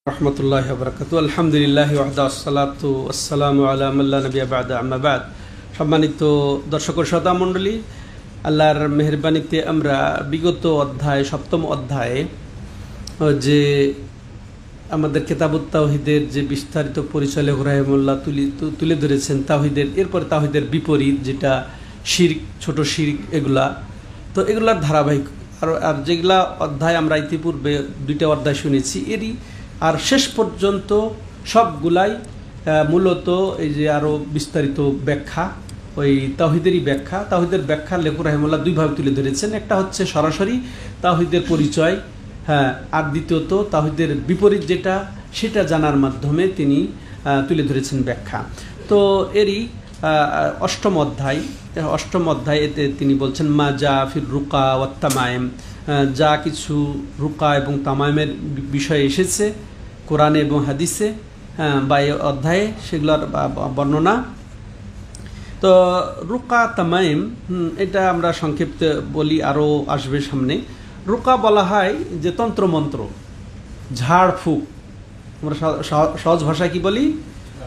রহমতুল্লাহি ওয়া বারাকাতুহু। আলহামদুলিল্লাহি ওয়াহদা ওয়াসসালাতু ওয়াসসালামু আলা মান লা নাবিয়্যা বা'দা, আম্মা বা'দ। সম্মানিত দর্শক ও শ্রোতা মণ্ডলী, আল্লাহর মেহেরবানিতে আমরা বিগত অধ্যায় সপ্তম অধ্যায়ে যে আমাদের কিতাবুত তাওহীদের যে বিস্তারিত পরিচয় লেখক রাহিমাহুল্লাহ তুলে ধরেছেন তাওহীদের, এরপর তাওহীদের বিপরীত যেটা শিরক, ছোট শিরক, এগুলার ধারাবাহিক আর যেগুলা অধ্যায় আমরা ইতিপূর্বে দুইটা অধ্যায় শুনেছি এরই আর শেষ পর্যন্ত সবগুলাই মূলত এই যে আরও বিস্তারিত ব্যাখ্যা, ওই তাওহীদেরই ব্যাখ্যা। তাওহীদের ব্যাখ্যা লেখক রাহিমাহুল্লাহ দুইভাবে তুলে ধরেছেন। একটা হচ্ছে সরাসরি তাওহীদের পরিচয়, আর দ্বিতীয়ত তাওহীদের বিপরীত যেটা, সেটা জানার মাধ্যমে তিনি তুলে ধরেছেন ব্যাখ্যা। তো এরই অষ্টম অধ্যায় এতে তিনি বলছেন মা যা ফির রুকা ওয়াত তামায়েম, যা কিছু রুকা এবং তামায়েমের বিষয়ে এসেছে কোরআনে এবং হাদিসে বা এই অধ্যায়ে, সেগুলোর বর্ণনা। তো রুকা তামায়েম এটা আমরা সংক্ষিপ্ত বলি, আরও আসবে সামনে। রুকা বলা হয় যে তন্ত্রমন্ত্র, ঝাড়ফুঁক, আমরা সহজ ভাষায় কি বলি,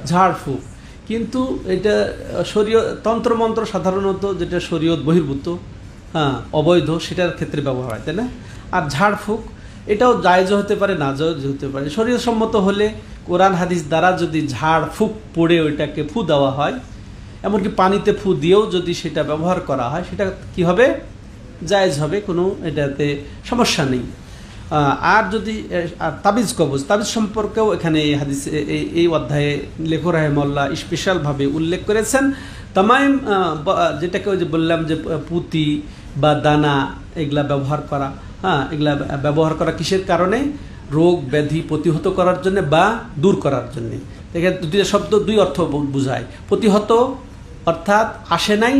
ঝাড়ফুঁক। কিন্তু এটা শরীয়ত, তন্ত্রমন্ত্র সাধারণত যেটা শরীয়ত বহির্ভূত, অবৈধ, সেটার ক্ষেত্রে ব্যবহার হয়, তাই না? আর ঝাড়ফুঁক এটাও জায়েজ হতে পারে, না জায়েজ হতে পারে। শরীয়তসম্মত হলে কোরআন হাদিস দ্বারা যদি ঝাড়ফুঁক পড়ে ওইটাকে ফু দেওয়া হয়, এমনকি পানিতে ফু দিয়েও যদি সেটা ব্যবহার করা হয়, সেটা কি হবে, জায়েজ হবে, কোনো এটাতে সমস্যা নেই। আর যদি তাবিজ কবজ, তাবিজ সম্পর্কেও এখানে এই হাদিসে এই অধ্যায়ে লেখক রাহিমাহুল্লাহ স্পেশালভাবে উল্লেখ করেছেন। তামাইম যেটাকে ওই যে বললাম যে পুঁতি বা দানা, এগুলা ব্যবহার করা, এগুলা ব্যবহার করা কিসের কারণে? রোগ ব্যাধি প্রতিহত করার জন্য বা দূর করার জন্য। এখানে দুইটা শব্দ, দুই অর্থ বোঝায়। প্রতিহত অর্থাৎ আসে নাই,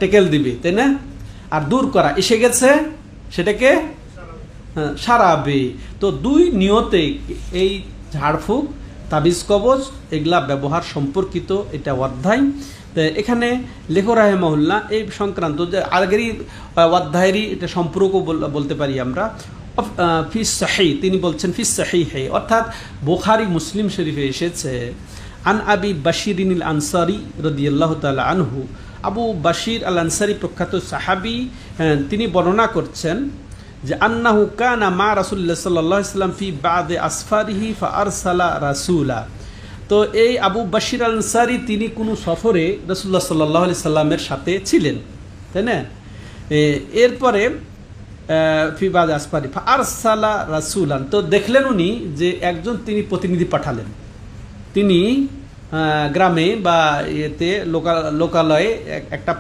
টেকেল দিবে, তাই না? আর দূর করা, এসে গেছে, সেটাকে সারাবে। তো দুই নিয়তে এই ঝাড়ফুঁক, তাবিজ কবজ, এগুলা ব্যবহার সম্পর্কিত এটা অধ্যায়। এখানে লেখক রাহিমাহুল্লাহ এই সংক্রান্ত যে আগেরই অধ্যায়েরই এটা সম্পর্ক বলতে পারি আমরা। ফিস সাহিহ, তিনি বলছেন ফিস সাহিহে, অর্থাৎ বুখারী মুসলিম শরীফে এসেছে, আন আবি বাশিরিন আল আনসারী রাদিয়াল্লাহু তাআলা আনহু, আবু বাশির আল আনসারী প্রখ্যাত সাহাবী, তিনি বর্ণনা করছেন যে আন্নাহু কানা মা রাসূলুল্লাহ সাল্লাল্লাহু আলাইহি ওয়াসাল্লাম ফি বা'দি আসফারিহি ফাআরসালা রাসূলা। তো এই আবু বাশির আল আনসারী তিনি কোনো সফরে রাসূলুল্লাহ সাল্লাল্লাহু আলাইহি সাল্লামের সাথে ছিলেন, তাই না? এরপরে ফি বা'দি আসফারি ফাআরসালা রাসূলান, তো দেখলেন উনি যে একজন তিনি প্রতিনিধি পাঠালেন। তিনি গ্রামে বা এতে লোকালয়ে একটা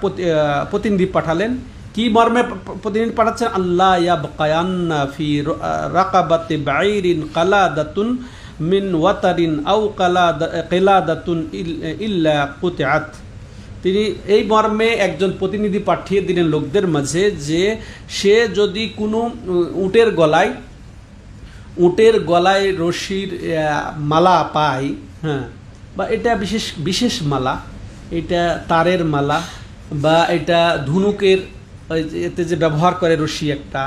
প্রতিনিধি পাঠালেন। কি মর্মে প্রতিনিধি পাঠাচ্ছেন? আল্লাহ ইয়াবকায়ান্না ফি রাকাবাতি বাঈরিন কালাদাতুন মিন ওয়াতারিন আও কালাদাতুন ইল্লা কুতিআত। তিনি এই মর্মে একজন প্রতিনিধি পাঠিয়ে দিলেন লোকদের মাঝে যে সে যদি কোনো উটের গলায় রশির মালা পায়, বা এটা বিশেষ মালা, এটা তারের মালা, বা এটা ধনুকের এতে যে ব্যবহার করে রশি একটা,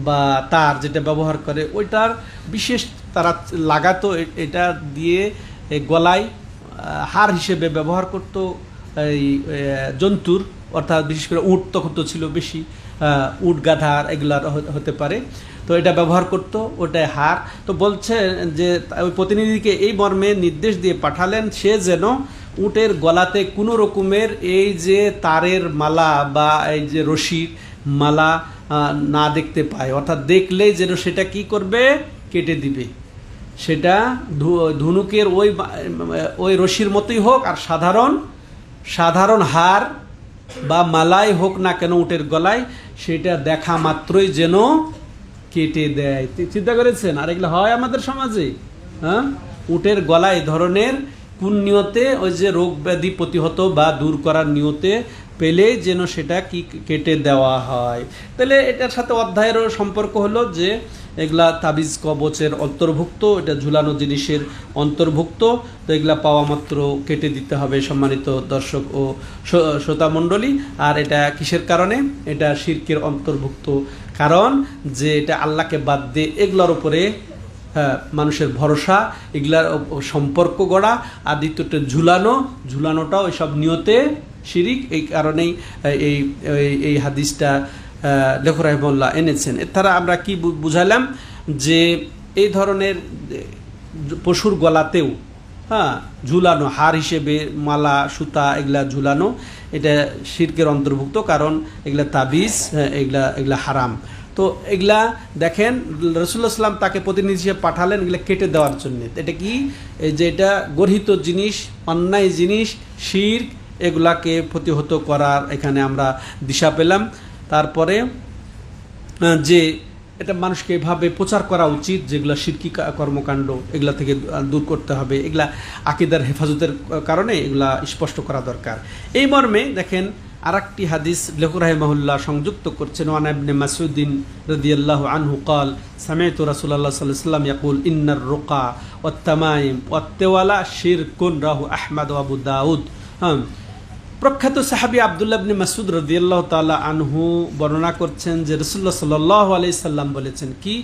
বা তার যেটা ব্যবহার করে, ওইটার বিশেষ তারা লাগাতো, এটা দিয়ে গলায় হার হিসেবে ব্যবহার করত এই জন্তুর, অর্থাৎ বিশেষ করে উট, তখন তো ছিল বেশি, উট গাধার এগুলার হতে পারে, তো এটা ব্যবহার করত, ওটাই হার। তো বলছে যে ওই প্রতিনিধিকে এই মর্মে নির্দেশ দিয়ে পাঠালেন সে যেন উটের গলাতে কোনো রকমের এই যে তারের মালা বা এই যে রশির মালা না দেখতে পায়, অর্থাৎ দেখলেই যেন সেটা কি করবে, কেটে দিবে। সেটা ধনুকের ওই রশির মতোই হোক, আর সাধারণ হার বা মালাই হোক না কেন উটের গলায়, সেটা দেখা মাত্রই যেন কেটে দেয়। চিন্তা করেছেন? আর এগুলো হয় আমাদের সমাজে, উটের গলায় ধরনের কোন নিয়তে, ওই যে রোগ ব্যাধি প্রতিহত বা দূর করার নিয়তে পেলে যেন সেটা কি কেটে দেওয়া হয়। তাহলে এটার সাথে অধ্যায়েরও সম্পর্ক হলো যে এগুলা তাবিজ কবচের অন্তর্ভুক্ত, এটা ঝুলানো জিনিসের অন্তর্ভুক্ত। তো এগুলা পাওয়া মাত্র কেটে দিতে হবে, সম্মানিত দর্শক ও শ্রোতা মণ্ডলী। আর এটা কিসের কারণে? এটা শিরকের অন্তর্ভুক্ত কারণ, যে এটা আল্লাহকে বাদ দিয়ে এগুলোর উপরে মানুষের ভরসা, এগুলার সম্পর্ক গড়া, আর দ্বিতীয়টা ঝুলানোটাও এসব নিয়তে শিরিক। এই কারণেই এই এই হাদিসটা লেখক রাহিমাহুল্লাহ এনেছেন। এর দ্বারা আমরা কি বুঝালাম যে এই ধরনের পশুর গলাতেও ঝুলানো, হার হিসেবে মালা সুতা এগুলা ঝুলানো, এটা শিরকের অন্তর্ভুক্ত, কারণ এগুলা তাবিজ, এগুলা হারাম। তো এগুলা দেখেন রাসূলুল্লাহ সাল্লাল্লাহু আলাইহি ওয়াসাল্লাম তাকে প্রতিনিধি হিসেবে পাঠালেন এগুলা কেটে দেওয়ার জন্য। এটা কি, যে এটা গর্হিত জিনিস, অন্যায় জিনিস, শিরক, এগুলাকে প্রতিহত করার এখানে আমরা দিশা পেলাম। তারপরে যে এটা মানুষকে এভাবে প্রচার করা উচিত, যেগুলো শিরকি কর্মকাণ্ড এগুলা থেকে দূর করতে হবে, এগুলা আকীদার হেফাজতের কারণে এগুলা স্পষ্ট করা দরকার। এই মর্মে দেখেন আরেকটি হাদিস লেখক রাহিমাহুল্লাহ সংযুক্ত করছেন। ওয়ান ইবনে মাসউদিন রাদিয়াল্লাহু আনহু قال سمعت رسول الله صلى الله عليه وسلم يقول ان الرقى والتمائم والتوالى شرك রাহু আহমদ ওয়া আবু দাউদ। প্রখ্যাত সাহাবী আব্দুল্লাহ ইবনে মাসউদ রাদিয়াল্লাহু তাআলা আনহু বর্ণনা করছেন যে রাসূলুল্লাহ সাল্লাল্লাহু আলাইহি সাল্লাম বলেছেন কি,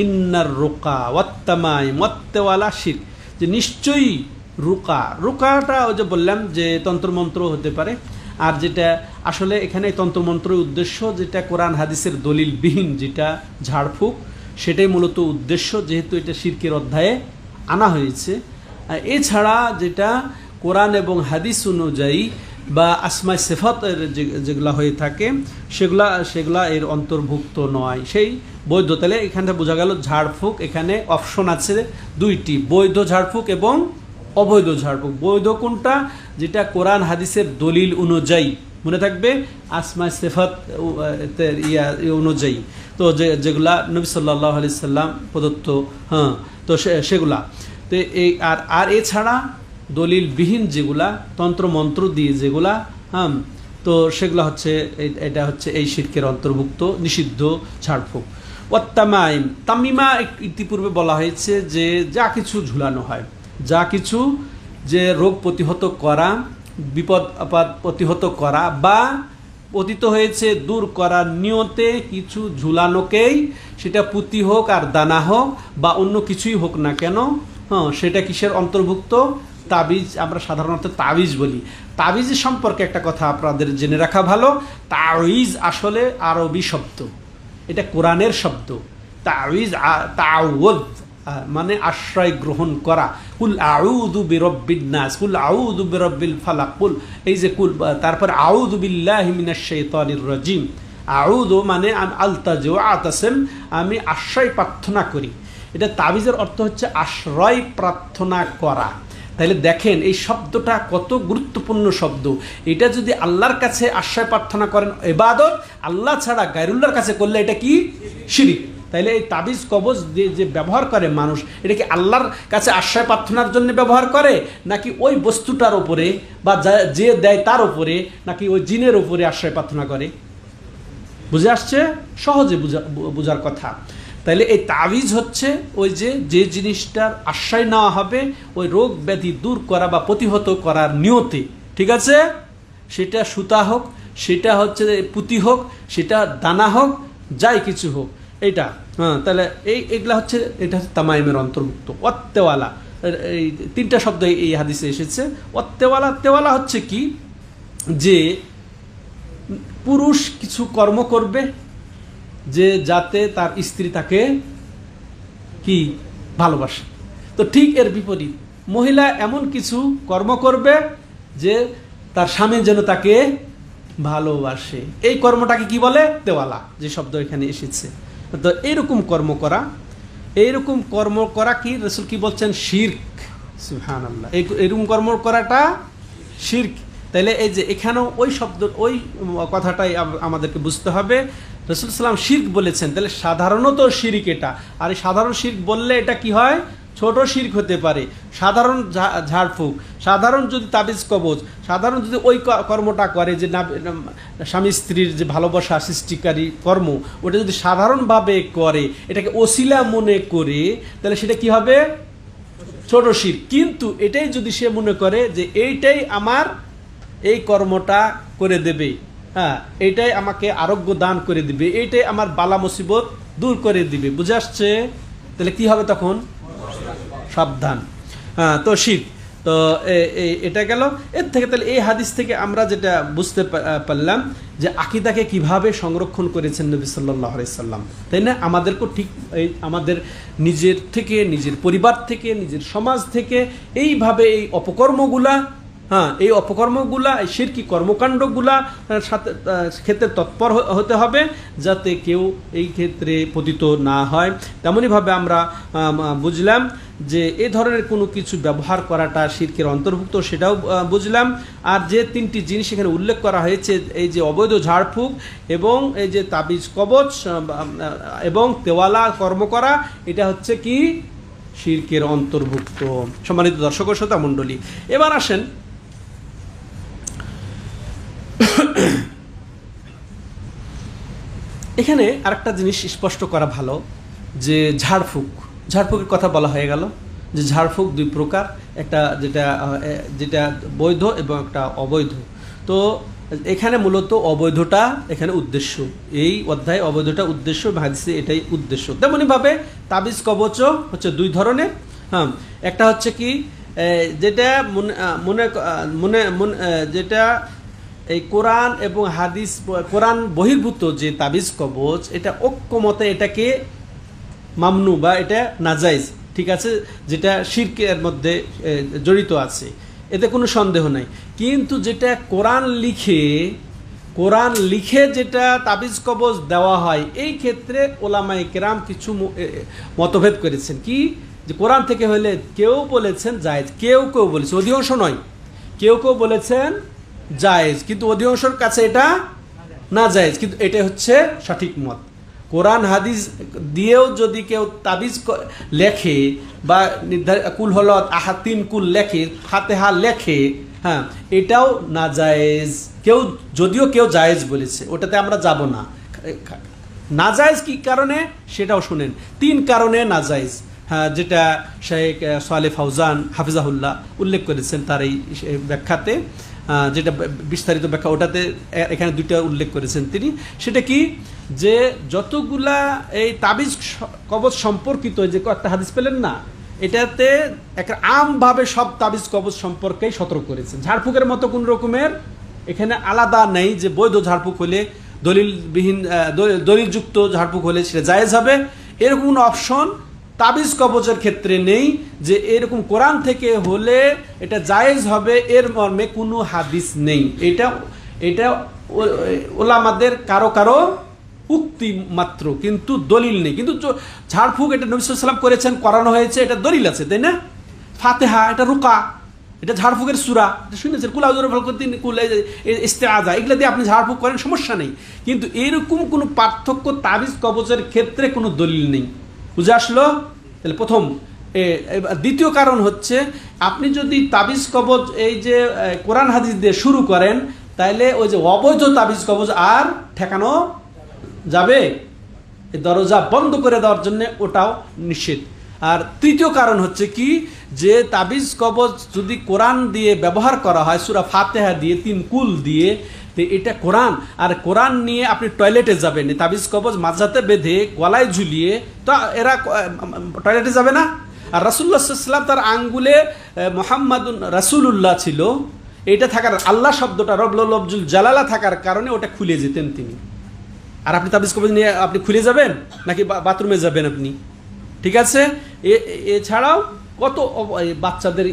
ইন্নার রুকা ওয়াত তামাইম ওয়াত তাওয়ালা শিরক, যে নিশ্চয়ই রুকাটা ওই যে বললাম যে তন্ত্রমন্ত্র হতে পারে, আর যেটা আসলে এখানে তন্ত্রমন্ত্রের উদ্দেশ্য যেটা কোরআন হাদিসের দলিলবিহীন, যেটা ঝাড়ফুঁক, সেটাই মূলত উদ্দেশ্য, যেহেতু এটা শিরকের অধ্যায়ে আনা হয়েছে। এছাড়া যেটা কোরআন এবং হাদিস অনুযায়ী বা আসমাই সিফাতের যেগুলা হয়ে থাকে সেগুলা এর অন্তর্ভুক্ত নয়, সেই বৈধ। তাহলে এখানে বোঝা গেল ঝাড়ফুঁক এখানে অপশন আছে দুইটি, বৈধ ঝাড়ফুঁক এবং অবৈধ ঝাড়ফুঁক। বৈধ কোনটা, যেটা কোরআন হাদিসের দলিল অনুযায়ী, মনে থাকবে আসমাই সিফাত অনুযায়ী, তো যেগুলা নবী সাল্লাল্লাহু আলাইহি সাল্লাম প্রদত্ত, তো সেগুলা। তো এই আর এছাড়া দলিলবিহীন যেগুলা, তন্ত্রমন্ত্র দিয়ে যেগুলা, তো সেগুলো হচ্ছে এটা হচ্ছে এই শিরকের অন্তর্ভুক্ত, নিষিদ্ধ ঝাড়ফুঁক। ওয়াত্তামাইম, তামিমা ইতিপূর্বে বলা হয়েছে যে যা কিছু ঝুলানো হয়, যা কিছু যে রোগ প্রতিহত করা, বিপদ আপদ প্রতিহত করা বা পতিত হয়েছে দূর করার নিয়তে কিছু ঝুলানোকেই, সেটা পুঁতি হোক আর দানা হোক বা অন্য কিছুই হোক না কেন, সেটা কিসের অন্তর্ভুক্ত? তাবিজ। আমরা সাধারণত তাবিজ বলি। তাবিজ সম্পর্কে একটা কথা আপনাদের জেনে রাখা ভালো, তাবিজ আসলে আরবি শব্দ, এটা কোরআনের শব্দ। তাবিজ তাওয়াদ মানে আশ্রয় গ্রহণ করা। কুল আউযু বিরাব্বিন নাস, কুল আউযু বিরাব্বিল ফালাক, কুল, এই যে কুল, তারপর আউযু বিল্লাহি মিনাশ শাইতানির রাজিম। আউযু মানে আলতাজু আতাসিম, আমি আশ্রয় প্রার্থনা করি। এটা তাবিজের অর্থ হচ্ছে আশ্রয় প্রার্থনা করা। তাহলে দেখেন এই শব্দটা কত গুরুত্বপূর্ণ শব্দ। এটা যদি আল্লাহর কাছে আশ্রয় প্রার্থনা করেন ইবাদত, আল্লাহ ছাড়া গায়রুল্লাহর কাছে করলে এটা কি? শিরক। তাইলে এই তাবিজ কবজ যে ব্যবহার করে মানুষ, এটা কি আল্লাহর কাছে আশ্রয় প্রার্থনার জন্য ব্যবহার করে, নাকি ওই বস্তুটার উপরে বা যে দেয় তার উপরে, নাকি ওই জিনের উপরে আশ্রয় প্রার্থনা করে? বুঝে আসছে? সহজে বোঝার কথা। তাইলে এই তাবিজ হচ্ছে ওই যে জিনিসটার আশ্রয় নেওয়া হবে ওই রোগ ব্যাধি দূর করা বা প্রতিহত করার নিয়তে, ঠিক আছে? সেটা সুতা হোক, সেটা হচ্ছে পুঁতি হোক, সেটা দানা হোক, যাই কিছু হোক, এইটা তাহলে এইগুলা হচ্ছে, এটা হচ্ছে তামাইমের অন্তর্ভুক্ত। ওয়াত্তেওয়ালা, এই তিনটা শব্দ এই হাদিসে এসেছে। ওয়াত্তেওয়ালা, তেওয়ালা হচ্ছে কি, যে পুরুষ কিছু কর্ম করবে যে যাতে তার স্ত্রী তাকে কি ভালোবাসে, তো ঠিক এর বিপরীত মহিলা এমন কিছু কর্ম করবে যে তার স্বামী যেন তাকে ভালোবাসে। এই কর্মটাকে কি বলে? তেওয়ালা, যে শব্দ এখানে এসেছে। তো এইরকম কর্ম করা কি রাসূল কি বলছেন? শিরক। সুবহানাল্লাহ, এইরকম কর্ম করাটা শিরক। তাইলে এই যে এখানেও ওই শব্দ, ওই কথাটাই আমাদেরকে বুঝতে হবে। রাসূল সাল্লাল্লাহু আলাইহি ওয়াসাল্লাম শিরক বলেছেন, তাহলে সাধারণত শিরক এটা। আর এই সাধারণ শিরক বললে এটা কি হয়? ছোট শিরক হতে পারে। সাধারণ ঝাড়ফুঁক, সাধারণ যদি তাবিজ কবজ, সাধারণ যদি ওই কর্মটা করে যে স্বামী স্ত্রীর যে ভালোবাসা সৃষ্টিকারী কর্ম, ওটা যদি সাধারণভাবে করে, এটাকে ওসিলা মনে করে, তাহলে সেটা কি হবে? ছোট শিরক। কিন্তু এটাই যদি সে মনে করে যে এইটাই আমার এই কর্মটা করে দেবে, এইটাই আমাকে আরোগ্য দান করে দিবে, এইটাই আমার বালা মুসিবত দূর করে দিবে, বুঝে আসছে? তাহলে কি হবে তখন? সাবধান। তো শিরক, তো এটা গেল। এর থেকে তাহলে এই হাদিস থেকে আমরা যেটা বুঝতে পারলাম যে আকীদাকে কিভাবে সংরক্ষণ করেছেন নবী সাল্লাল্লাহু আলাইহি সাল্লাম, তাই না? আমাদেরকেও ঠিক এই আমাদের নিজের থেকে, নিজের পরিবার থেকে, নিজের সমাজ থেকে এইভাবে এই অপকর্মগুলা, এই অপকর্মগুলা, এই শিরকি কর্মকাণ্ডগুলা সাথে ক্ষেত্রে তৎপর হতে হবে যাতে কেউ এই ক্ষেত্রে পতিত না হয়। তেমনইভাবে আমরা বুঝলাম যে এই ধরনের কোনো কিছু ব্যবহার করাটা শিরকের অন্তর্ভুক্ত, সেটাও বুঝলাম। আর যে তিনটি জিনিস এখানে উল্লেখ করা হয়েছে, এই যে অবৈধ ঝাড়ফুঁক এবং এই যে তাবিজ কবচ এবং তেওয়ালা কর্ম করা, এটা হচ্ছে কি শিরকের অন্তর্ভুক্ত। সম্মানিত দর্শক ও শ্রোতা মণ্ডলী, এবার আসেন এখানে আরেকটা জিনিস স্পষ্ট করা ভালো যে ঝাড়ফুঁকের কথা বলা হয়ে গেল যে ঝাড়ফুঁক দুই প্রকার, একটা যেটা বৈধ এবং একটা অবৈধ। তো এখানে মূলত অবৈধটা এখানে উদ্দেশ্য, এই অধ্যায়ে অবৈধটা উদ্দেশ্য, হাদিসে এটাই উদ্দেশ্য। তেমনইভাবে তাবিজ কবচও হচ্ছে দুই ধরনের। একটা হচ্ছে কি যেটা যেটা এই কোরআন এবং হাদিস, কোরআন বহির্ভূত যে তাবিজ কবচ, এটা ঐক্যমতে এটাকে মামনু বা এটা নাজাইজ, ঠিক আছে, যেটা শিরকের মধ্যে জড়িত আছে, এতে কোনো সন্দেহ নাই। কিন্তু যেটা কোরআন লিখে যেটা তাবিজ কবজ দেওয়া হয়, এই ক্ষেত্রে ওলামায়ে কেরাম কিছু মতভেদ করেছেন। কি যে কোরআন থেকে হলে কেউ বলেছেন জায়েজ, কেউ বলেছে, অধিকাংশ নয়, কেউ বলেছেন জায়েজ, কিন্তু অধিকাংশের কাছে এটা না জায়েজ। কিন্তু এটা হচ্ছে সঠিক মত। কোরআন হাদিস দিয়েও যদি কেউ তাবিজ লেখে বা কুল হলত তিন কুল লেখে, ফাতেহা লেখে, এটাও না জায়েজ। যদিও কেউ জায়েজ বলেছে, ওটাতে আমরা যাব না। না জায়েজ কি কারণে সেটাও শুনেন। 3 কারণে না জায়েজ, যেটা শেখ সালেহ ফাউজান হাফিজাহুল্লাহ উল্লেখ করেছেন তার এই ব্যাখ্যাতে, যেটা বিস্তারিত ব্যাখ্যা, ওটাতে এখানে 2টা উল্লেখ করেছেন তিনি। সেটা কি যে যতগুলা এই তাবিজ কবজ সম্পর্কিত যে একটা হাদিস পেলেন না, এটাতে একটা আমভাবে সব তাবিজ কবজ সম্পর্কেই সতর্ক করেছেন। ঝাড়ফুঁকের মতো কোন রকমের এখানে আলাদা নেই যে বৈধ ঝাড়ফুঁক হলে, দলিলযুক্ত ঝাড়ফুঁক হলে সেটা জায়েজ হবে, এরকম কোনো অপশন তাবিজ কবজের ক্ষেত্রে নেই যে এরকম কোরআন থেকে হলে এটা জায়েজ হবে, এর মর্মে কোনো হাদিস নেই। এটা ওলামাদের কারো উক্তি মাত্র, কিন্তু দলিল নেই। কিন্তু ঝাড়ফুঁক এটা নবী সাল্লাল্লাহু আলাইহি ওয়াসাল্লাম করেছেন, করানো হয়েছে, এটা দলিল আছে, তাই না? ফাতিহা এটা রুকা, এটা ঝাড়ফুঁকের সূরা, শুনেছেন, কুল আউযু বিরাব্বিল কুল ইস্তিআযা, এগুলো দিয়ে আপনি ঝাড়ফুঁক করেন, সমস্যা নেই। কিন্তু এরকম কোনো পার্থক্য তাবিজ কবজের ক্ষেত্রে কোনো দলিল নেই। বুঝে আসলো? তাহলে প্রথম। দ্বিতীয় কারণ হচ্ছে, আপনি যদি তাবিজ কবজ এই যে কোরআন হাদিস দিয়ে শুরু করেন, তাহলে ওই যে অবৈধ তাবিজ কবজ আর ঠেকানো যাবে, এই দরজা বন্ধ করে দেওয়ার জন্য ওটাও নিষেধ। আর তৃতীয় কারণ হচ্ছে কি যে তাবিজ কবজ যদি কোরআন দিয়ে ব্যবহার করা হয়, সূরা ফাতিহা দিয়ে 3 কুল দিয়ে, তো এটা কোরআন, আর কোরআন নিয়ে আপনি টয়লেটে যাবেন, তাবিজ কবজ মাঝাতে বেঁধে গলায় ঝুলিয়ে, তো এরা টয়লেটে যাবে না। আর রাসূলুল্লাহ সাল্লাল্লাহু আলাইহি ওয়াসাল্লাম তার আঙ্গুলে মুহাম্মাদুন রাসূলুল্লাহ ছিল, এটা থাকার, আল্লাহ শব্দটা রব্বুল জালালা থাকার কারণে ওটা খুলে যেতেন তিনি। আর আপনি তাবিজ কবজ নিয়ে আপনি খুলে যাবেন নাকি বাথরুমে যাবেন আপনি? ঠিক আছে। এছাড়াও কত বাচ্চাদের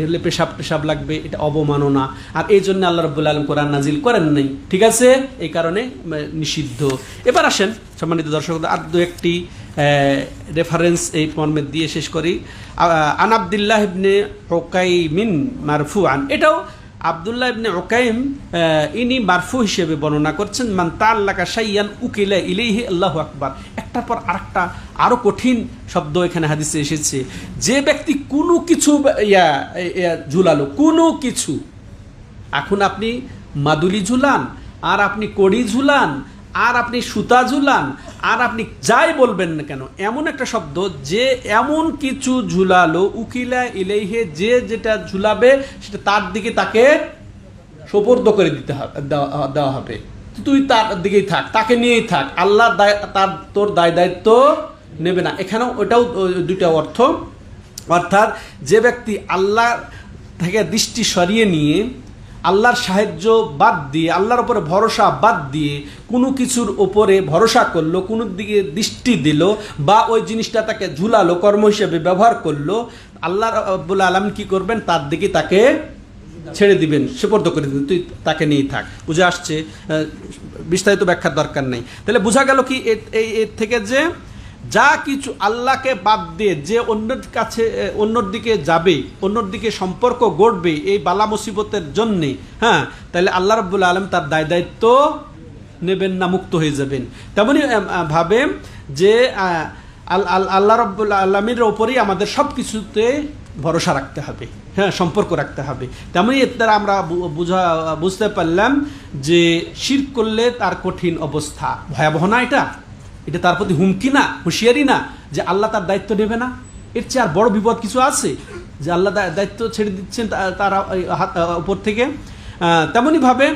হলে পেশাব লাগবে, এটা অবমাননা। আর এই জন্য আল্লাহ রাব্বুল আলামিন কোরআন নাজিল করেন নাই, ঠিক আছে, এই কারণে নিষিদ্ধ। এবার আসেন সম্মানিত দর্শক, আর 2-1টি রেফারেন্স এই মর্মে দিয়ে শেষ করি। আন আব্দুল্লাহ ইবনে উকাইমিন মারফুআন, এটাও আব্দুল্লাহ ইবনে উকাইম ইনি মারফু হিসেবে বর্ণনা করছেন, মান তাআল্লাকা শাইয়ান উকিলা ইলাইহি আল্লাহু আকবার। একটার পর আরেকটা আরো কঠিন শব্দ এখানে হাদিসে এসেছে। যে ব্যক্তি কোনো কিছু ঝুলালো, কোনো কিছু, এখন আপনি মাদুলি ঝুলান, আর আপনি কড়ি ঝুলান, আর আপনি সুতা ঝুলান, আর আপনি যাই বলবেন না কেন, এমন একটা শব্দ যে এমন কিছু ঝুলালো, উকিলা ইলাইহি, যে যেটা ঝুলাবে সেটা তার দিকে তাকে সোপর্দ করে দেওয়া হবে। তুই তার দিকেই থাক, তাকে নিয়েই থাক, আল্লাহ তোর দায় দায়িত্ব নেবে না। এখানেও ওটাও 2টা অর্থ। অর্থাৎ যে ব্যক্তি আল্লাহ থেকে দৃষ্টি সরিয়ে নিয়ে আল্লাহর সাহায্য বাদ দিয়ে আল্লাহর উপরে ভরসা বাদ দিয়ে কোনো কিছুর উপরে ভরসা করলো, কোনো দিকে দৃষ্টি দিল বা ওই জিনিসটা তাকে ঝুলালো, কর্ম হিসেবে ব্যবহার করলো, আল্লাহ রাব্বুল আলামিন কি করবেন? তার দিকে তাকে ছেড়ে দিবেন, সুপর্দ করে দিবেন, তুই তাকে নিয়েই থাক। বুঝে আসছে? বিস্তারিত ব্যাখ্যার দরকার নেই। তাহলে বোঝা গেল কি এর থেকে যে যা কিছু আল্লাহকে বাদ দিয়ে যে অন্যের কাছে অন্যর দিকে যাবে, অন্যর দিকে সম্পর্ক গড়বে এই বালা মুসিবতের জন্যে, হ্যাঁ, তাহলে আল্লাহ রাব্বুল আলামিন তার দায় দায়িত্ব নেবেন না, মুক্ত হয়ে যাবেন। তেমনি ভাবে যে আল্লাহ রাব্বুল আলামিনের ওপরেই আমাদের সব কিছুতে ভরসা রাখতে হবে, হ্যাঁ, সম্পর্ক রাখতে হবে। তেমনি এর দ্বারা আমরা বুঝতে পারলাম যে শিরক করলে তার কঠিন অবস্থা, ভয়াবহ না, এটা তার প্রতি হুমকি না, হুঁশিয়ারি না যে আল্লাহ তার দায়িত্ব নেবে না। এর চেয়ে আর বড় বিপদ কিছু আছে যে আল্লাহ দায়িত্ব ছেড়ে দিচ্ছেন তার উপর থেকে? তেমনই ভাবে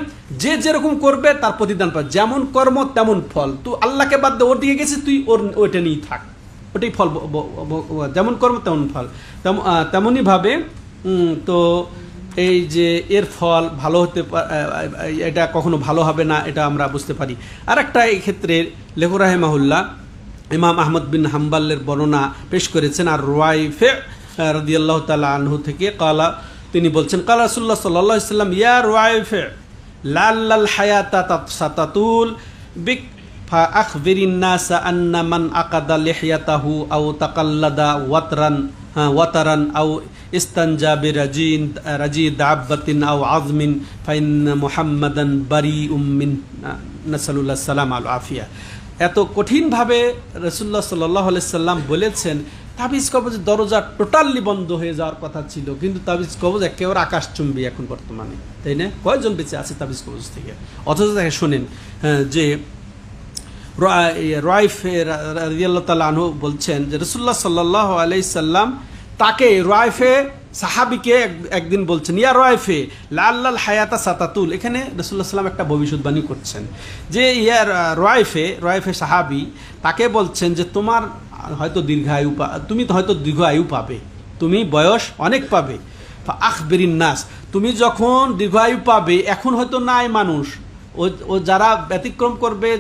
যে যেরকম করবে তার প্রতিদান পাবে, যেমন কর্ম তেমন ফল। তুই আল্লাহকে বাদ দিয়ে ওর দিকে গেছিস, তুই ওইটা নিয়েই থাক, ওটাই ফল, যেমন কর্ম তেমন ফল। তেমনই ভাবে তো এই যে এর ফল ভালো হতে এটা কখনো ভালো হবে না, এটা আমরা বুঝতে পারি। আর একটা এই ক্ষেত্রে লেখক রাহিমাহুল্লাহ ইমাম আহমদ বিন হাম্বালের বর্ণনা পেশ করেছেন। আর রুয়াইফে রাদিয়াল্লাহু তাআলা আনহু থেকে কালা, তিনি বলছেন, কালা রাসূলুল্লাহ সাল্লাল্লাহু আলাইহি ওয়াসাল্লাম, ইয়া রুয়াইফে লাল্লাল হায়াতা সাতাতুল বিক ফা আখবিরিন নাস আন্না মান আকাদা লিহয়াতাহু আও তাকাল্লাদা ওয়াতারান আও ইস্তানজা বিরাজি দাব্বাতিন আও আযমিন ফাইন্না মুহাম্মাদান বারিউম মিন, নাসালুল্লাহ সালাম আল আফিয়া। এত কঠিনভাবে রাসূলুল্লাহ সাল্লাল্লাহু আলাইহি সাল্লাম বলেছেন তাবিজ কবজের দরজা টোটালি বন্ধ হয়ে যাওয়ার কথা ছিল, কিন্তু তাবিজ কবজ একেবারে আকাশচুম্বী এখন বর্তমানে, তাই না? কয়জন বেঁচে আছে তাবিজ কবজ থেকে? অথচ তাকে শোনেন যে রাইফ রাদিয়াল্লাহু তাআলা আনহু বলছেন যে রাসূলুল্লাহ সাল্লাল্লাহু আলাইহি সাল্লাম তাকে, রাইফে সাহাবীকে একদিন বলছেন, ইয়া রাইফে লাল্লাল হায়াতা সাতাতুল। এখানে রাসূলুল্লাহ সাল্লাম একটা ভবিষ্যৎবাণী করছেন যে ইয়া রাইফে সাহাবী তাকে বলছেন যে তোমার হয়তো দীর্ঘায়ু, তুমি তো হয়তো দীর্ঘ আয়ু পাবে, তুমি বয়স অনেক পাবে। আখবিরিন নাস, তুমি যখন দীর্ঘায়ু পাবে, এখন হয়তো নাই মানুষ, ও যারা ব্যতিক্রম করবে,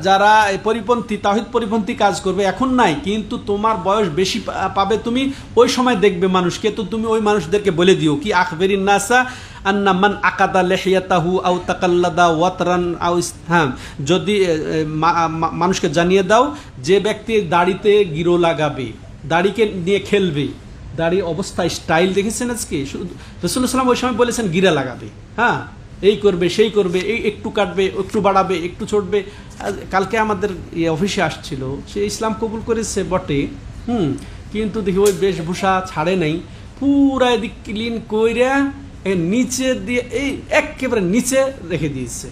যারা পরিপন্থী তাওহীদ পরিপন্থী কাজ করবে, এখন নাই, কিন্তু তোমার বয়স বেশি পাবে, তুমি ওই সময় দেখবে মানুষকে, তো তুমি ওই মানুষদেরকে বলে দিও কি, আখবিরিন নাসা আন্না মান আকাদা লিহয়াতাহু আও তাকাল্লাদা ওয়াতরান আও, হ্যাঁ, যদি মানুষকে জানিয়ে দাও যে ব্যক্তি দাড়িতে গিরো লাগাবে, দাড়িকে নিয়ে খেলবে, দাড়ির অবস্থা স্টাইল দেখেছেন আজকে? রাসূলুল্লাহ সাল্লাল্লাহু আলাইহি ওয়াসাল্লাম ওই সময় বলেছেন গিরা লাগাবে, হ্যাঁ, এই করবে সেই করবে, এই একটু কাটবে, একটু বাড়াবে, একটু ছড়বে। কালকে আমাদের অফিসে আসছিল, সে ইসলাম কবুল করেছে বটে, কিন্তু দেখি ওই বেশভূষা ছাড়ে নাই, পুরা এদিক ক্লিন কইরা নিচে দিয়ে এই একেবারে নিচে রেখে দিয়েছে,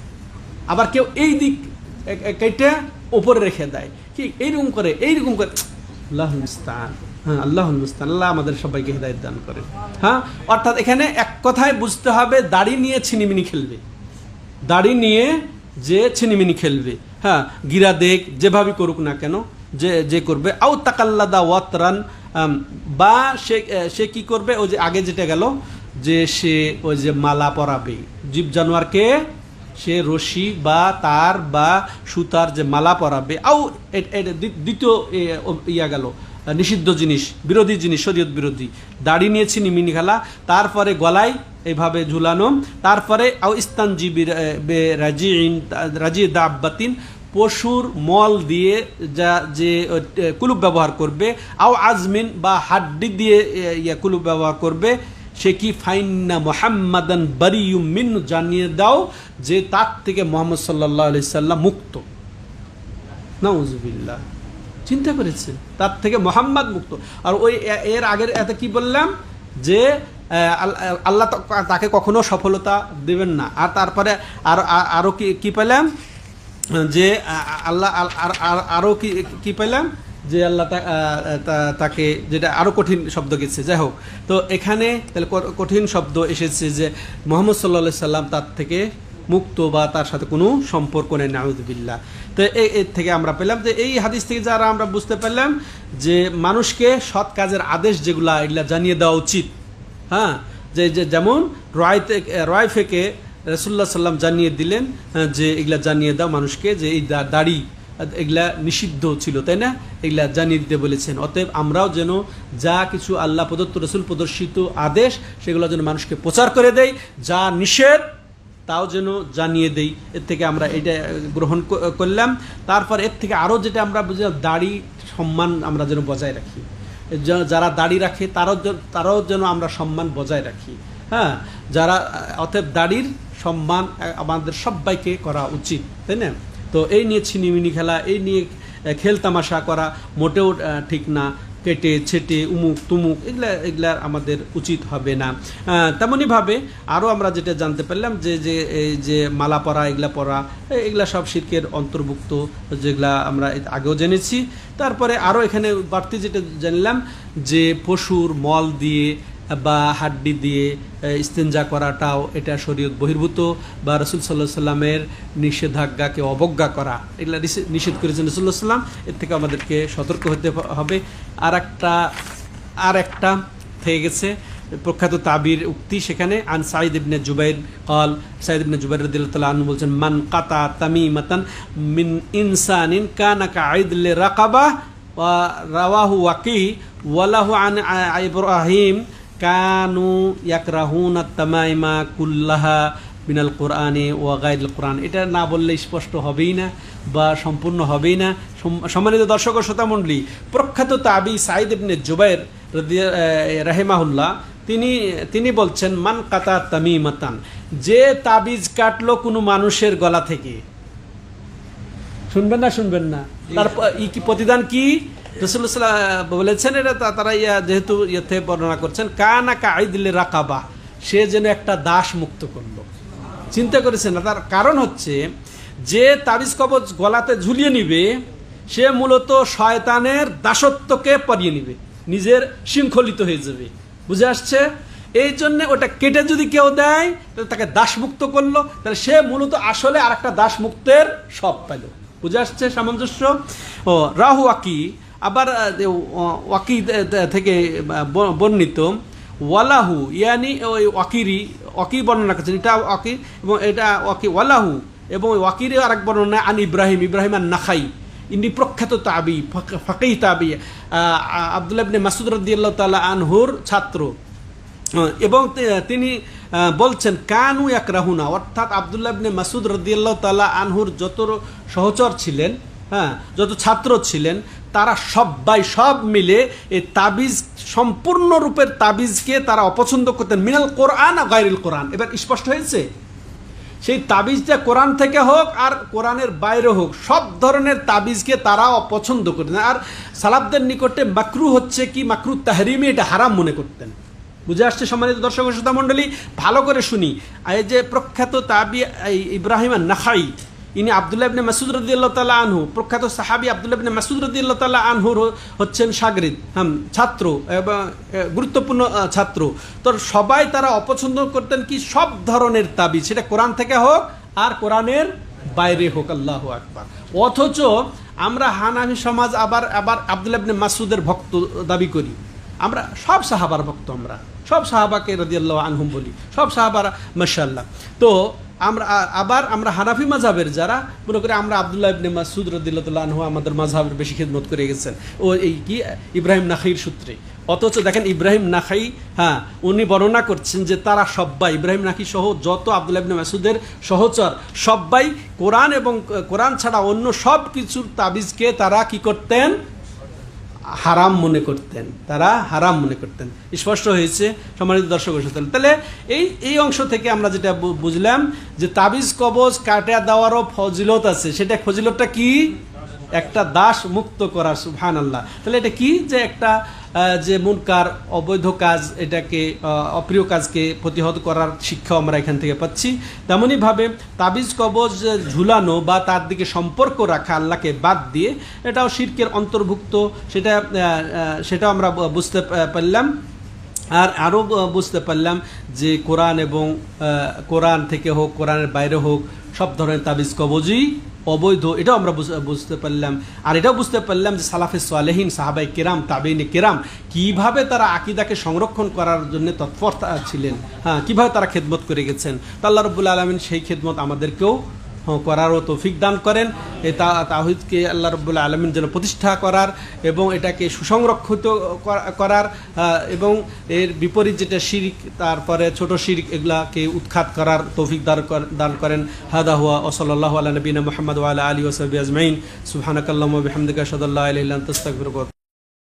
আবার কেউ এই দিক কেটে ওপরে রেখে দেয়, কি এইরকম করে আল্লাহুল মুস্তাআন। হ্যাঁ, আল্লাহুল মুস্তাআন, আল্লাহ আমাদের সবাইকে হিদায়াত দান করেন। হ্যাঁ, অর্থাৎ এখানে এক কথায় বুঝতে হবে, দাড়ি নিয়ে ছিনিমিনি খেলবে, দাড়ি নিয়ে যে ছিনিমিনি খেলবে, হ্যাঁ, গিরা দেখ যেভাবে করুক না কেন, যে করবে, আও তাকাল্লাদা ওয়াতরান, বা সে কি করবে, ওই যে আগে যেটা গেল যে সে ওই যে মালা পরাবে, জীব জানোয়ারকে সে রশি বা তার বা সুতার যে মালা পরাবে, আও দ্বিতীয় ইয়া গেল নিষিদ্ধ জিনিস, বিরোধী জিনিস, শরীয়ত বিরোধী, দাড়ি নিয়ে ছিনিমিনি খেলা, তারপরে গলায় এইভাবে ঝুলানো, তারপরে আও ইস্তানজি রাজি দাব্বাতিন, পশুর মল দিয়ে যে কুলুপ ব্যবহার করবে, আও আজমিন বা হাড্ডি দিয়ে কুলুপ ব্যবহার করবে, সে কি ফাইন্না মুহাম্মাদান বারিউম মিন, জানিয়ে দাও যে তার থেকে মুহাম্মদ সাল্লাল্লাহু আলাইহি সাল্লাম মুক্ত। নাউযুবিল্লাহ, চিন্তা করেছে, তার থেকে মুহাম্মদ মুক্ত। আর ওই এর আগের এতে কি বললাম যে আল্লাহ তাকে কখনো সফলতা দেবেন না। আর তারপরে আরো কি পেলাম যে আল্লাহ আরো কি পেলাম যে আল্লাহ তাকে, যেটা আরো কঠিন শব্দ গেছে, যাই হোক, তো এখানে তাহলে কঠিন শব্দ এসেছে যে মুহাম্মদ সাল্লাল্লাহু আলাইহি সাল্লাম তার থেকে মুক্ত বা তার সাথে কোনো সম্পর্ক নেই, নাউযুবিল্লাহ। তো এর থেকে আমরা পেলাম যে এই হাদিস থেকে যারা আমরা বুঝতে পারলাম যে মানুষকে সৎ কাজের আদেশ যেগুলা এগুলা জানিয়ে দেওয়া উচিত। হ্যাঁ, যে যেমন রয় থেকে রাসূলুল্লাহ সাল্লাম জানিয়ে দিলেন যে এগুলা জানিয়ে দাও মানুষকে যে এই দাড়ি এগুলা নিষিদ্ধ ছিল, তাই না? এগুলা জানিয়ে দিতে বলেছেন। অতএব আমরাও যেন যা কিছু আল্লাহ প্রদত্ত রাসূল প্রদর্শিত আদেশ সেগুলো যেন মানুষকে প্রচার করে দেয়, যা নিষেধ তাও যেন জানিয়ে দেই। এর থেকে আমরা এটা গ্রহণ করলাম। তারপর এর থেকে আরও যেটা আমরা বুঝলাম, দাড়ি সম্মান আমরা যেন বজায় রাখি, যারা দাড়ি রাখে তারাও যেন আমরা সম্মান বজায় রাখি। হ্যাঁ, যারা অতএব দাড়ির সম্মান আমাদের সবাইকে করা উচিত, তাই না? তো এই নিয়ে ছিনিমিনি খেলা, এই নিয়ে খেল তামাশা করা মোটেও ঠিক না। কেটে ছেটে উমুক তুমুক এগুলা আমাদের উচিত হবে না। তেমনইভাবে আরও আমরা যেটা জানতে পারলাম যে মালা পরা এগুলা পরা এগুলা সব শিরকের অন্তর্ভুক্ত, যেগুলা আমরা আগেও জেনেছি। তারপরে আরও এখানে বাড়তি যেটা জানলাম যে পশুর মল দিয়ে বা হাড্ডি দিয়ে ইস্তেঞ্জা করাটাও এটা শরীয়ত বহির্ভূত, বা রাসূল সাল্লাল্লাহু আলাইহি সাল্লামের নিষেধাজ্ঞাকে অবজ্ঞা করা এগুলা নিষেধ করেছেন রাসূলুল্লাহ সাল্লাল্লাহু আলাইহি সাল্লাম। এর থেকে আমাদেরকে সতর্ক হতে হবে। আর একটা থেকে গেছে প্রখ্যাত তাবির উক্তি, সেখানে আন সাঈদ ইবনে জুবাইর قال সাঈদ ইবনে জুবাইর রাদিয়াল্লাহু তাআলা আনহু বলেছেন, মান কাতা তামিমাতান মিন ইনসানিন কানা কাঈদল রাকাবা ওয়া রাওয়াহু ওয়াকি ওয়ালাহু আন ইব্রাহিম কানু ইয়াকরাহুনা তামাইমা কুল্লাহা মিনাল কোরআনে ওয়া গায়রিল কোরআন। এটা না বললে স্পষ্ট হবেই না বা সম্পূর্ণ হবেই না। সম্মানিত দর্শক ও শ্রোতা মণ্ডলী, প্রখ্যাত তাবি সাঈদ ইবনে জুবাইর রাহিমাহুল্লাহ তিনি বলছেন, মান কাতা তামিমাতান, যে তাবিজ কাটলো কোনো মানুষের গলা থেকে, শুনবেন না তারপর কি প্রতিদান কি রাসূলুল্লাহ বলেছেন, এটা তারা যেহেতু ইয়েতে বর্ণনা করছেন, কানা কাঈদল রাকাবা, সে যেন একটা দাস মুক্ত করলো। চিন্তা করেছেন না? তার কারণ হচ্ছে যে তাবিজ কবজ গলাতে ঝুলিয়ে নিবে সে মূলত শয়তানের দাসত্বকে পরিয়ে নিবে, নিজের শৃঙ্খলিত হয়ে যাবে। বুঝে আসছে? এই জন্য ওটা কেটে যদি কেউ দেয় তাহলে তাকে দাসমুক্ত করলো, তাহলে সে মূলত আসলে আর একটা দাসমুক্তের সব পেল। বুঝে আসছে সামঞ্জস্য? ও রাহু ওয়াকি, আবার ওয়াকি থেকে বর্ণিত ওয়ালাহু, ইয়ানি ওই ওয়াকি বর্ণনা করছেন, এটা ওয়াকি এবং এটা ওয়াকি ওয়ালাহু, এবং ওয়াকির আরেক বর্ণনা আন ইব্রাহিম আন নাখাই, ইনি প্রখ্যাত তাবি, ফাকিহ তাবি, আব্দুল্লাহ ইবনে মাসউদ রাদিয়াল্লাহু তাআলা আনহুর ছাত্র। এবং তিনি বলছেন কানু ইয়াকরাহুনা, অর্থাৎ আব্দুল্লাহ ইবনে মাসউদ রাদিয়াল্লাহু তাআলা আনহুর যত সহচর ছিলেন, হ্যাঁ, যত ছাত্র ছিলেন, তারা সব মিলে এই তাবিজ, সম্পূর্ণ রূপের তাবিজকে তারা অপছন্দ করতেন, মিনাল কোরআন আর গায়রিল কোরআন। এবার স্পষ্ট হয়েছে, সেই তাবিজটা কোরআন থেকে হোক আর কোরআনের বাইরে হোক, সব ধরনের তাবিজকে তারা অপছন্দ করতেন। আর সালাফদের নিকটে মাকরু হচ্ছে কি, মাকরু তাহরিমি, এটা হারাম মনে করতেন। বুঝে আসছে সম্মানিত দর্শক ও শ্রোতা মণ্ডলী? ভালো করে শুনি। এই যে প্রখ্যাত তাবি ইব্রাহিম আন-নাখাই, ইনি আব্দুল্লাহ ইবনে মাসউদ রাদিয়াল্লাহু তাআলা আনহু, প্রখ্যাত সাহাবী আব্দুল্লাহ ইবনে মাসউদ রাদিয়াল্লাহু তাআলা আনহুর হচ্ছেন শাগরিদ, ছাত্র এবং গুরুত্বপূর্ণ ছাত্র। তো সবাই তারা অপছন্দ করতেন কি, সব ধরনের তাবিজ, সেটা কোরআন থেকে হোক আর কোরআনের বাইরে হোক। আল্লাহু আকবার। অথচ আমরা হানাফি সমাজ আবার আব্দুল্লাহ ইবনে মাসউদের ভক্ত দাবি করি। আমরা সব সাহাবার ভক্ত, আমরা সব সাহাবাকে রাদিয়াল্লাহু আনহুম বলি, সব সাহাবারা মাশাআল্লাহ। তো আমরা হানাফি মাযহাবের যারা মনে করি আমরা আব্দুল্লাহ ইবনে মাসউদ রাদিয়াল্লাহু তাআলা আনহু আমাদের মাযহাবের বেশি খিদমত করে গেছেন, ও এই কি ইব্রাহিম নাখাইর সূত্রে। অথচ দেখেন ইব্রাহিম নাখাই, হ্যাঁ, উনি বর্ণনা করছেন যে তারা সবাই, ইব্রাহিম নাখাই সহ যত আব্দুল্লাহ ইবনে মাসউদের সহচর, সবাই কোরআন এবং কোরআন ছাড়া অন্য সব কিছুর তাবিজকে তারা কি করতেন, হারাম মনে করতেন, তারা হারাম মনে করতেন। স্পষ্ট হয়েছে সম্মানিত দর্শক? তাহলে এই অংশ থেকে আমরা যেটা বুঝলাম যে তাবিজ কবজ কাটা দেওয়ারও ফজিলত আছে। সেটা ফজিলতটা কি? একটা দাস মুক্ত করা। সুবহানাল্লাহ। তাহলে এটা কি, যে একটা যে মুনকার অবৈধ কাজ, এটাকে অপ্রিয় কাজকে প্রতিহত করার শিক্ষা আমরা এখান থেকে পাচ্ছি। তেমনইভাবে তাবিজ কবজ ঝুলানো বা তার দিকে সম্পর্ক রাখা আল্লাহকে বাদ দিয়ে, এটাও শিরকের অন্তর্ভুক্ত, সেটাও আমরা বুঝতে পারলাম। আর আরও বুঝতে পারলাম যে কোরআন এবং কোরআন থেকে হোক, কোরআনের বাইরে হোক, সব ধরনের তাবিজ কবজই অবৈধ, এটাও আমরা বুঝতে পারলাম। আর এটাও বুঝতে পারলাম যে সালাফে সালেহিন, সাহাবাই কেরাম, তাবেইনে কেরাম কিভাবে তারা আকিদাকে সংরক্ষণ করার জন্য তৎপর ছিলেন, হ্যাঁ, কিভাবে তারা খেদমত করে গেছেন। তো আল্লাহ রাব্বুল আলামিন সেই খেদমত আমাদেরকেও করারও তৌফিক দান করেন। এই তাওহীদকে আল্লাহ রাব্বুল আলামিন যেন প্রতিষ্ঠা করার এবং এটাকে সুসংরক্ষিত করার, এবং এর বিপরীত যেটা শিরক, তারপরে ছোট শিরক, এগুলাকে উৎখাত করার তৌফিক দান করেন। হাদা হুয়া ওয়া সাল্লাল্লাহু আলা নবিয়িনা মুহাম্মদ ওয়া আলা আলিহি ওয়া সাহবিহি আজমাইন। সুবহানাকাল্লাহুম্মা ওয়া বিহামদিকা আশহাদু আল্লা ইলাহা ইল্লা আনতা আস্তাগফিরুকা।